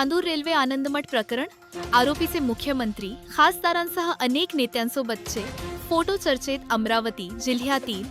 Chandur railway Anandamath प्रकरण, आरोपीचे मुख्यमंत्री खासदारांसह अनेक नेत्यांसोबतचे फोटो चर्चेत. अमरावती जिल्ह्यातील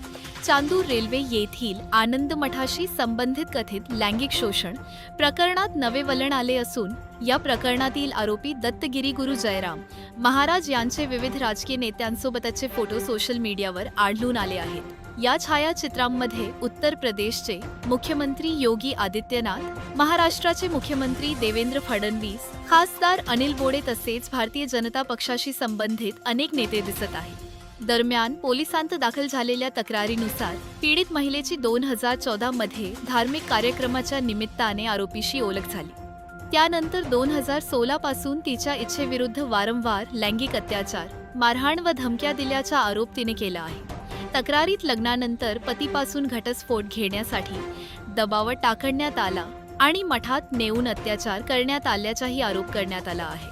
चांदूर रेल्वे येथील आनंदमठाशी संबंधित कथित लैंगिक शोषण प्रकरणात नवे वळण आले असून या प्रकरणातील आरोपी दत्तगिरी गुरु जयराम महाराज यांचे विविध राजकीय नेत्यांसोबतचे फोटो सोशल मीडियावर आढळून आले आहेत. या छायाचित्रांमध्ये उत्तर प्रदेशचे मुख्यमंत्री योगी आदित्यनाथ, महाराष्ट्राचे मुख्यमंत्री देवेंद्र फडणवीस, खासदार अनिल बोडे तसेच भारतीय जनता पक्षाशी संबंधित अनेक नेते दिसत आहेत. दरम्यान पोलिसांत दाखल झालेल्या तक्रारीनुसार पीडित महिलेची 2014 मध्ये धार्मिक कार्यक्रमाच्या निमित्ताने आरोपीशी ओळख झाली. त्यानंतर 2016 पासून तिच्या इच्छेविरुद्ध वारंवार लैंगिक अत्याचार, मारहाण व धमक्या दिल्याचा आरोप तिने केला आहे. तक्रारीत लग्नानंतर पतीपासून घटस्फोट घेण्यासाठी दबाव टाकण्यात आला आणि मठात नेऊन अत्याचार करण्यात आल्याचाही आरोप करण्यात आला आहे.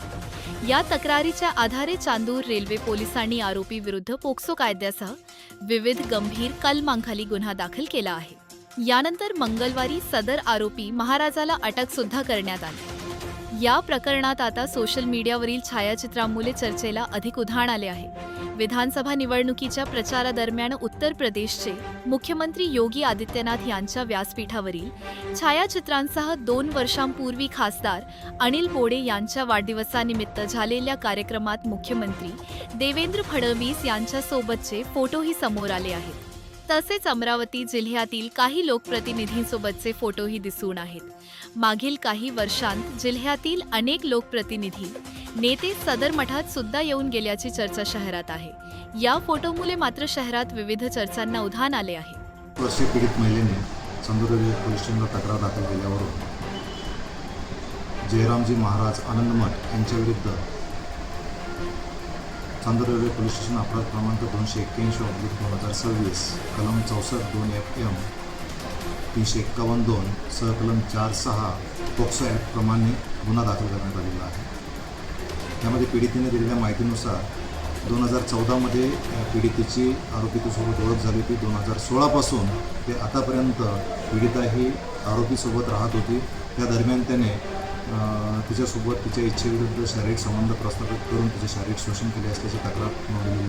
या तक्रारीच्या आधारे चांदूर रेल्वे पोलिसांनी आरोपी विरुद्ध पोक्सो कायद्यासह विविध गंभीर कलमांखाली गुन्हा दाखल केला आहे. यानंतर मंगळवारी सदर आरोपी महाराजाला अटक सुद्धा करण्यात आली. या प्रकरणात आता सोशल मीडियावरील छायाचित्रांमुळे चर्चेला अधिक उधाण आले आहे. विधानसभा निवडणुकीच्या प्रचारादरम्यान उत्तर प्रदेशचे मुख्यमंत्री योगी आदित्यनाथ यांच्या व्यासपीठावरील छायाचित्रांसह 2 वर्षांपूर्वी खासदार अनिल बोडे यांच्या वाढदिवसानिमित्त झालेल्या कार्यक्रमात मुख्यमंत्री देवेंद्र फडणवीस यांच्यासोबतचे फोटोही समोर आले आहेत. तसेच अमरावती जिल्ह्यातील काही लोकप्रतिनिधींसोबतचे फोटोही दिसून आहेत. मागील काही वर्षांत जिल्ह्यातील अनेक लोकप्रतिनिधी, नेते सदर मठात सुद्धा येऊन गेल्याची चर्चा शहरात आहे. या फोटोमुळे मात्र शहरात विविध चर्चांना उधाण आले आहे. वर्षीय पीडित महिलेने चांदूर रेल्वे पोलीस स्टेशनला तक्रार दाखल केल्यावरून जयरामजी महाराज आनंदमठ यांच्याविरुद्ध चांदूर रेल्वे पोलीस स्टेशन अपराध क्रमांक 281/2026 कलम 64(2) FM 351(2) सहकलम 4(6) पोक्सो ॲक्ट प्रमाणे गुन्हा दाखल करण्यात आलेला आहे. त्यामध्ये पीडितेने दिलेल्या माहितीनुसार 2014 मध्ये पीडितेची आरोपीसोबत ओळख झाली होती. 2016 पासून ते आतापर्यंत पीडिता ही आरोपीसोबत राहत होती. त्या दरम्यान त्याने तिच्यासोबत तिच्या इच्छेविरुद्ध शारीरिक संबंध प्रस्थापित करून तिचे शारीरिक शोषण केले असल्याची तक्रार नोंदवली.